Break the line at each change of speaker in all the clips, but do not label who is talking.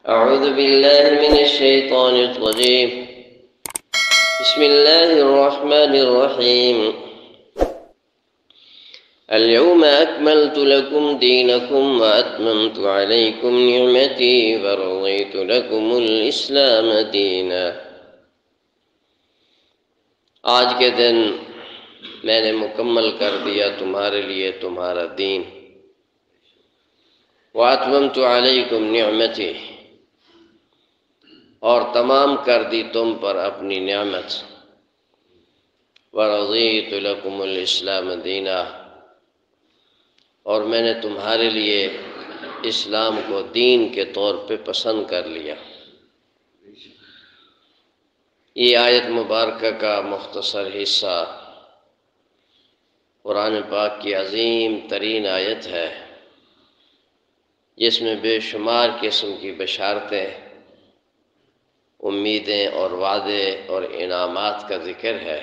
أعوذ بالله من الشيطان الرجيم. بسم الله الرحمن الرحيم. اليوم أكملت لكم دينكم وأتممت عليكم نعمتي ورضيت لكم الإسلام دينا. آج کے دن میں نے مکمل کر دیا تمہارے لیے تمہارا دین. وَأَتْمَمْتُ عَلَيْكُمْ نِعْمَتِي، اور تمام کر دی تم پر اپنی نعمت. وَرَضِيتُ لَكُمُ الْإِسْلَامَ دِينًا، اور میں نے تمہارے لیے اسلام کو دین کے طور پہ پسند کر لیا. یہ آیت مبارکہ کا مختصر حصہ قرآن پاک کی عظیم ترین آیت ہے، جس میں بے شمار قسم کی بشارتیں، امیدیں اور وعدے اور انعامات کا ذکر ہے.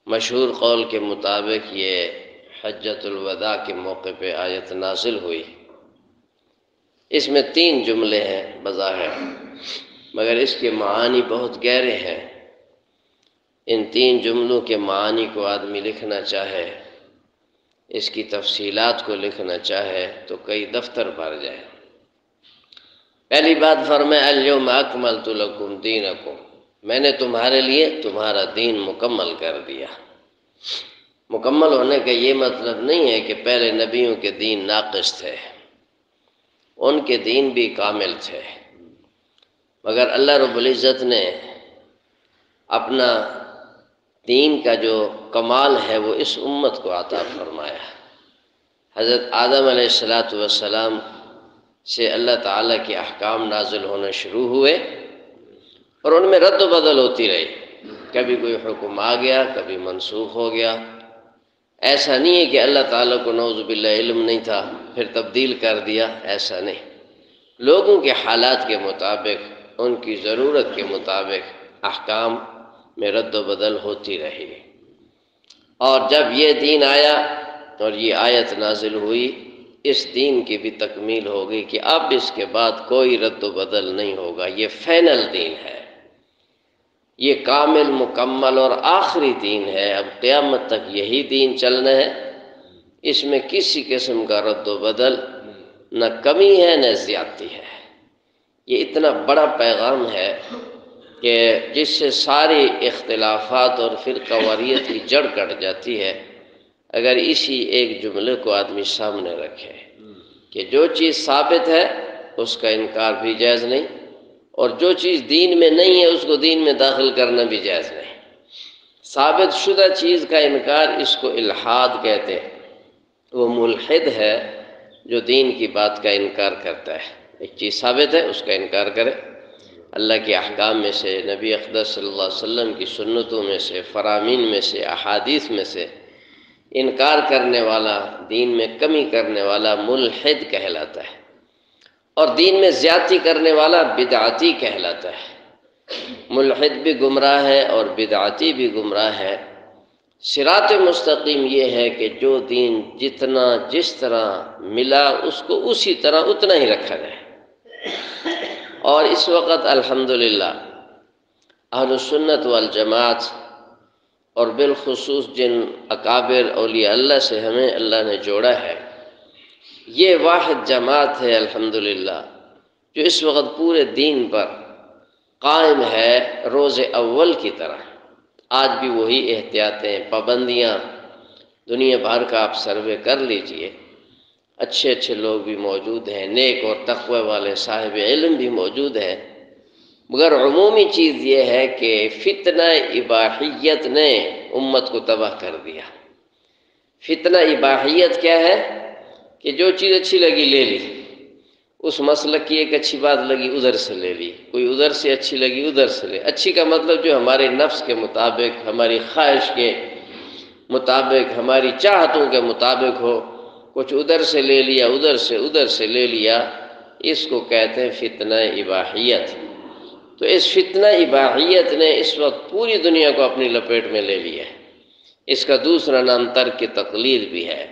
مشہور قول کے مطابق یہ حجۃ الوداع کے موقع پہ آیت نازل ہوئی. اس میں 3 جملے ہیں بظاہر، مگر اس کے معانی بہت گہرے ہیں. ان 3 جملوں کے معانی کو آدمی لکھنا چاہے، اس کی تفصیلات کو لکھنا چاہے تو کئی دفتر بھر جائے. پہلی بات فرمایا الیوم اکملت لکم دینکم، میں نے تمہارے لیے تمہارا دین مکمل کر دیا. مکمل ہونے کا یہ مطلب نہیں ہے کہ پہلے نبیوں کے دین ناقص تھے، ان کے دین بھی کامل تھے، مگر اللہ رب العزت نے اپنا دین کا جو کمال ہے وہ اس امت کو عطا فرمایا. حضرت آدم علیہ السلام سے اللہ تعالیٰ کے احکام نازل ہونا شروع ہوئے اور ان میں رد و بدل ہوتی رہی. کبھی کوئی حکم آ گیا، کبھی منسوخ ہو گیا. ایسا نہیں ہے کہ اللہ تعالیٰ کو نعوذ باللہ علم نہیں تھا پھر تبدیل کر دیا، ایسا نہیں. لوگوں کے حالات کے مطابق، ان کی ضرورت کے مطابق احکام میں رد و بدل ہوتی رہی. اور جب یہ دین آیا اور یہ آیت نازل ہوئی، اس دین کی بھی تکمیل ہو گئی کہ اب اس کے بعد کوئی رد و بدل نہیں ہوگا. یہ فائنل دین ہے، یہ کامل مکمل اور آخری دین ہے. اب قیامت تک یہی دین چلنا ہے. اس میں کسی قسم کا رد و بدل نہ کمی ہے نہ زیادتی ہے. یہ اتنا بڑا پیغام ہے کہ جس سے ساری اختلافات اور فرقہ واریت کی جڑ کٹ جاتی ہے اگر اسی ایک جملے کو آدمی سامنے رکھے کہ جو چیز ثابت ہے اس کا انکار بھی جائز نہیں، اور جو چیز دین میں نہیں ہے اس کو دین میں داخل کرنا بھی جائز نہیں. ثابت شدہ چیز کا انکار اس کو الحاد کہتے ہیں. وہ ملحد ہے جو دین کی بات کا انکار کرتا ہے. ایک چیز ثابت ہے اس کا انکار کرے. اللہ کے احکام میں سے، نبی اقدس صلی اللہ علیہ وسلم کی سنتوں میں سے، فرامین میں سے، احادیث میں سے انکار کرنے والا، دین میں کمی کرنے والا ملحد کہلاتا ہے. اور دین میں زیادتی کرنے والا بدعتی کہلاتا ہے. ملحد بھی گمراہ ہے اور بدعتی بھی گمراہ ہے. صراط مستقیم یہ ہے کہ جو دین جتنا جس طرح ملا اس کو اسی طرح اتنا ہی رکھا جائے. اور اس وقت الحمدللہ اہل السنت والجماعت اور بالخصوص جن اکابر اولیاء اللہ سے ہمیں اللہ نے جوڑا ہے، یہ واحد جماعت ہے الحمدللہ جو اس وقت پورے دین پر قائم ہے روز اول کی طرح. آج بھی وہی احتیاطیں، پابندیاں، دنیا بھر کا آپ سروے کر لیجئے، اچھے اچھے لوگ بھی موجود ہیں، نیک اور تقوی والے صاحب علم بھی موجود ہیں، مگر عمومی چیز یہ ہے کہ فتنہ اباحیت نے امت کو تباہ کر دیا. فتنہ اباحیت کیا ہے کہ جو چیز اچھی لگی لے لی. اس مسلک کی ایک اچھی بات لگی ادھر سے لے لی، کوئی ادھر سے اچھی لگی ادھر سے لے. اچھی کا مطلب جو ہمارے نفس کے مطابق، ہماری خواہش کے مطابق، ہماری چاہتوں کے مطابق ہو. کچھ ادھر سے لے لیا، ادھر سے لے لیا، اس کو کہتے ہیں فتنہ اباحیت. تو اس فتنہ اباحیت نے اس وقت پوری دنیا کو اپنی لپیٹ میں لے لیا ہے. اس کا دوسرا نام ترک تقلید بھی ہے.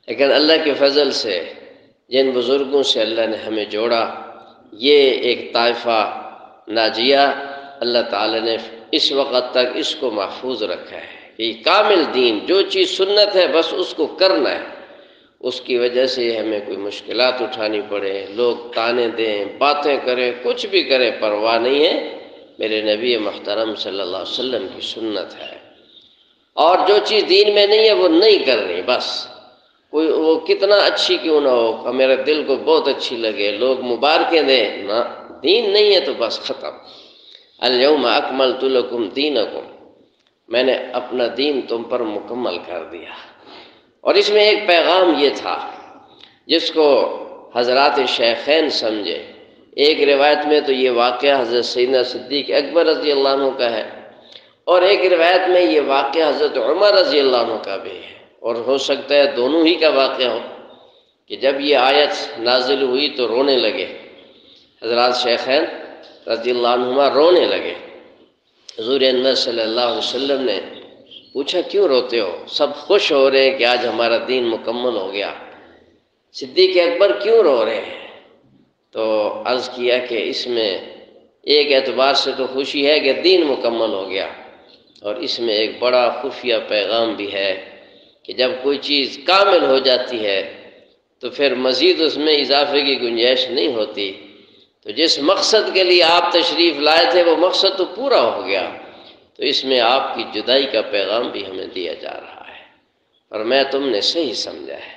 لیکن اللہ کے فضل سے جن بزرگوں سے اللہ نے ہمیں جوڑا، یہ ایک طائفہ ناجیہ اللہ تعالیٰ نے اس وقت تک اس کو محفوظ رکھا ہے کہ یہ کامل دین، جو چیز سنت ہے بس اس کو کرنا ہے۔ اس کی وجہ سے ہمیں کوئی مشکلات اٹھانی پڑے، لوگ طانے دیں، باتیں کریں، کچھ بھی کریں، پرواہ نہیں ہے، میرے نبی محترم صلی اللہ علیہ وسلم کی سنت ہے۔ اور جو چیز دین میں نہیں ہے وہ نہیں کرنی، بس کوئی وہ کتنا اچھی کیوں نہ ہو، میرے دل کو بہت اچھی لگے، لوگ مبارکیں دیں، نہ، دین نہیں ہے تو بس ختم۔ الیوم اکملت لکم دینکم، میں نے اپنا دین تم پر مکمل کر دیا۔ اور اس میں ایک پیغام یہ تھا جس کو حضرات شیخین سمجھے۔ ایک روایت میں تو یہ واقعہ حضرت سیدنا صدیق اکبر رضی اللہ عنہ کا ہے، اور ایک روایت میں یہ واقعہ حضرت عمر رضی اللہ عنہ کا بھی ہے، اور ہو سکتا ہے دونوں ہی کا واقعہ ہو کہ جب یہ آیت نازل ہوئی تو رونے لگے حضرات شیخین رضی اللہ عنہما، رونے لگے۔ حضور انور صلی اللہ علیہ وسلم نے پوچھا کیوں روتے ہو؟ سب خوش ہو رہے ہیں کہ آج ہمارا دین مکمل ہو گیا، صدیق اکبر کیوں رو رہے ہیں؟ تو عرض کیا کہ اس میں ایک اعتبار سے تو خوشی ہے کہ دین مکمل ہو گیا، اور اس میں ایک بڑا خفیہ پیغام بھی ہے کہ جب کوئی چیز کامل ہو جاتی ہے تو پھر مزید اس میں اضافے کی گنجائش نہیں ہوتی۔ تو جس مقصد کے لیے آپ تشریف لائے تھے وہ مقصد تو پورا ہو گیا، تو اس میں آپ کی جدائی کا پیغام بھی ہمیں دیا جا رہا ہے۔ اور میں تم نے صحیح سمجھا ہے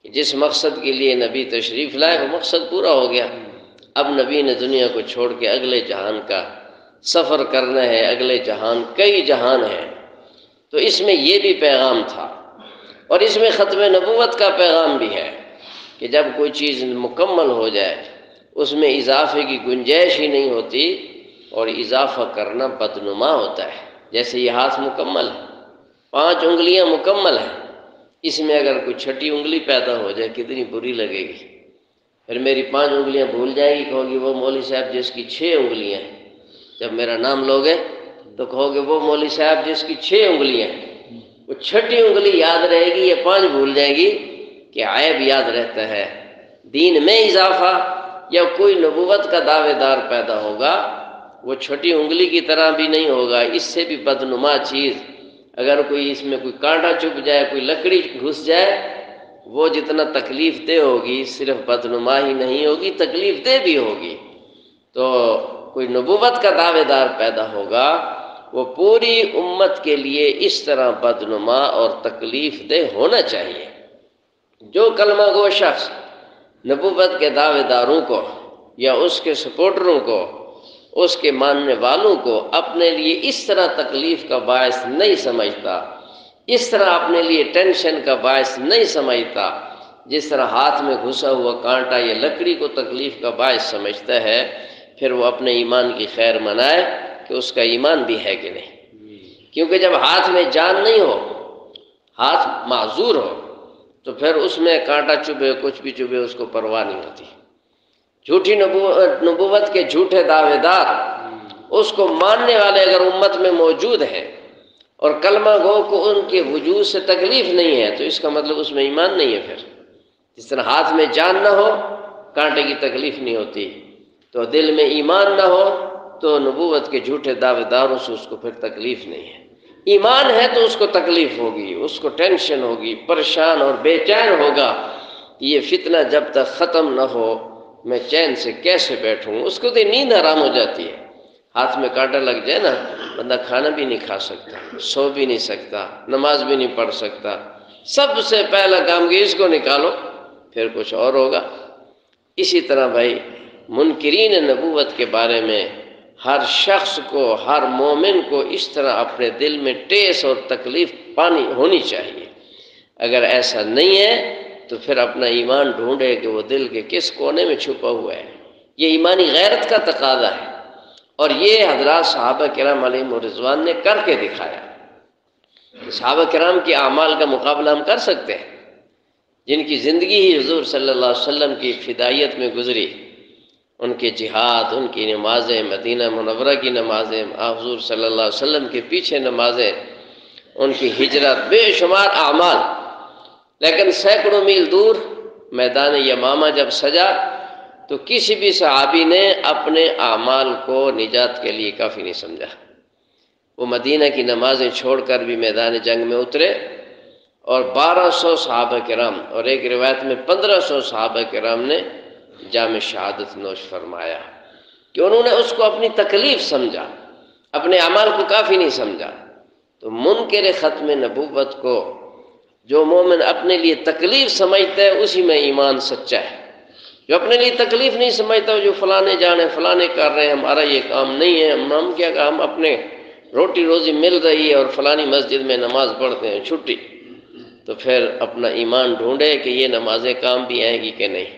کہ جس مقصد کے لیے نبی تشریف لائے وہ مقصد پورا ہو گیا۔ اب نبی نے دنیا کو چھوڑ کے اگلے جہان کا سفر کرنا ہے، اگلے جہان کئی جہان ہیں، تو اس میں یہ بھی پیغام تھا۔ اور اس میں ختم نبوت کا پیغام بھی ہے کہ جب کوئی چیز مکمل ہو جائے اس میں اضافے کی گنجائش ہی نہیں ہوتی، اور اضافہ کرنا بدنما ہوتا ہے۔ جیسے یہ ہاتھ مکمل ہے، 5 انگلیاں مکمل ہیں، اس میں اگر کوئی چھٹی انگلی پیدا ہو جائے کتنی بری لگے گی۔ پھر میری 5 انگلیاں بھول جائے گی، کہو گی وہ مولوی صاحب جس کی 6 انگلیاں ہیں۔ جب میرا نام لوگے تو کہو گے وہ مولوی صاحب جس کی 6 انگلیاں ہیں۔ وہ چھٹی انگلی یاد رہے گی، یہ 5 بھول جائے گی، کہ عیب یاد رہتا ہے۔ دین میں اضافہ یا کوئی نبوت کا دعوے دار پیدا ہوگا وہ چھوٹی انگلی کی طرح بھی نہیں ہوگا، اس سے بھی بدنما چیز۔ اگر کوئی اس میں کوئی کانٹا چپ جائے، کوئی لکڑی گھس جائے، وہ جتنا تکلیف دہ ہوگی صرف بدنما ہی نہیں ہوگی، تکلیف دہ بھی ہوگی۔ تو کوئی نبوت کا دعوے دار پیدا ہوگا وہ پوری امت کے لیے اس طرح بدنما اور تکلیف دہ ہونا چاہیے۔ جو کلمہ گو شخص نبوت کے دعوے داروں کو یا اس کے سپورٹروں کو، اس کے ماننے والوں کو اپنے لیے اس طرح تکلیف کا باعث نہیں سمجھتا، اس طرح اپنے لیے ٹینشن کا باعث نہیں سمجھتا، جس طرح ہاتھ میں گھسا ہوا کانٹا یا لکڑی کو تکلیف کا باعث سمجھتا ہے، پھر وہ اپنے ایمان کی خیر منائے کہ اس کا ایمان بھی ہے کہ نہیں۔ کیونکہ جب ہاتھ میں جان نہیں ہو، ہاتھ معذور ہو، تو پھر اس میں کانٹا چبھے، کچھ بھی چبھے، اس کو پرواہ نہیں ہوتی۔ جھوٹی نبوت کے جھوٹے دعوے دار، اس کو ماننے والے اگر امت میں موجود ہیں اور کلمہ گو کو ان کے وجود سے تکلیف نہیں ہے، تو اس کا مطلب اس میں ایمان نہیں ہے۔ پھر جس طرح ہاتھ میں جان نہ ہو کانٹے کی تکلیف نہیں ہوتی، تو دل میں ایمان نہ ہو تو نبوت کے جھوٹے دعوے داروں سے اس کو پھر تکلیف نہیں ہے۔ ایمان ہے تو اس کو تکلیف ہوگی، اس کو ٹینشن ہوگی، پریشان اور بے چین ہوگا، یہ فتنہ جب تک ختم نہ ہو میں چین سے کیسے بیٹھوں۔ اس کو تو نیند حرام ہو جاتی ہے۔ ہاتھ میں کانٹا لگ جائے نا، بندہ کھانا بھی نہیں کھا سکتا، سو بھی نہیں سکتا، نماز بھی نہیں پڑھ سکتا۔ سب سے پہلا کام کہ اس کو نکالو، پھر کچھ اور ہوگا۔ اسی طرح بھائی منکرین نبوت کے بارے میں ہر شخص کو، ہر مومن کو اس طرح اپنے دل میں ٹیس اور تکلیف پانی ہونی چاہیے۔ اگر ایسا نہیں ہے تو پھر اپنا ایمان ڈھونڈے کہ وہ دل کے کس کونے میں چھپا ہوا ہے۔ یہ ایمانی غیرت کا تقاضا ہے، اور یہ حضرات صحابہ کرام علیہم رضوان نے کر کے دکھایا۔ صحابہ کرام کے اعمال کا مقابلہ ہم کر سکتے ہیں، جن کی زندگی ہی حضور صلی اللہ علیہ وسلم کی فدائیت میں گزری، ان کے جہاد، ان کی نمازیں، مدینہ منورہ کی نمازیں، حضور صلی اللہ علیہ وسلم کے پیچھے نمازیں، ان کی ہجرت، بے شمار اعمال، لیکن سینکڑوں میل دور میدان یمامہ جب سجا تو کسی بھی صحابی نے اپنے اعمال کو نجات کے لیے کافی نہیں سمجھا۔ وہ مدینہ کی نمازیں چھوڑ کر بھی میدان جنگ میں اترے، اور 1200 صحابہ کرام اور ایک روایت میں 1500 صحابہ کرام نے جام شہادت نوش فرمایا، کہ انہوں نے اس کو اپنی تکلیف سمجھا، اپنے اعمال کو کافی نہیں سمجھا۔ تو منکر ختم نبوت کو جو مومن اپنے لیے تکلیف سمجھتا ہے اسی میں ایمان سچا ہے۔ جو اپنے لیے تکلیف نہیں سمجھتا، جو فلانے جانے فلانے کر رہے ہیں، ہمارا یہ کام نہیں ہے، ہم کیا کہ ہم اپنے روٹی روزی مل رہی ہے اور فلانی مسجد میں نماز پڑھتے ہیں چھٹی، تو پھر اپنا ایمان ڈھونڈے کہ یہ نمازیں کام بھی آئیں گی کہ نہیں۔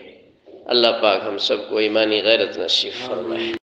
اللہ پاک ہم سب کو ایمانی غیرت نصیب فرمائے۔